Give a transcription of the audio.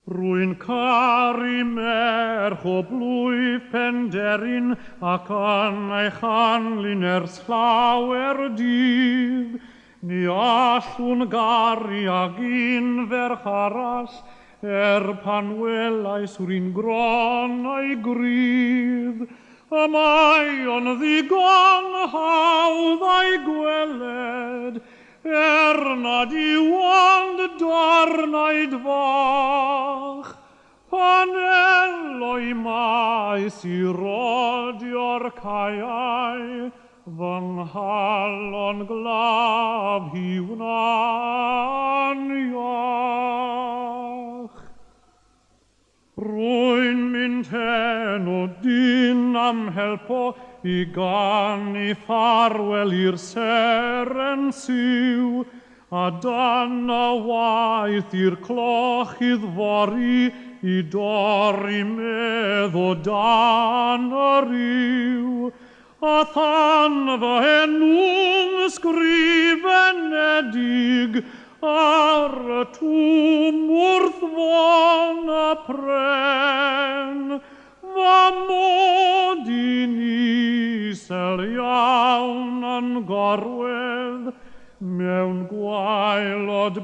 Rwy'n caru merch o blwyf Penderyn ac yn ei chanlyn ers llawer dydd. Ni allwn garu ag un ferch arall pan welais rwy'n gron a'i gryf. Y mae o'n ddigon hawdd a'i gweled nad yw ond darnaid fach. Paneloi maes I rodio'r caiau, fy nghalon glaf hi wna'n iach. Rwy'n mynd hen o dyn am helpo I gannu ffarwel i'r seren siw, a dan y waith i'r cloch iddfori I dorri medd o dan y riw. A than fy enw'n sgrifenedig ar y twm wrth fon y pren. Fy mod i'n isel iawn yn gorwedd mewn gwaelod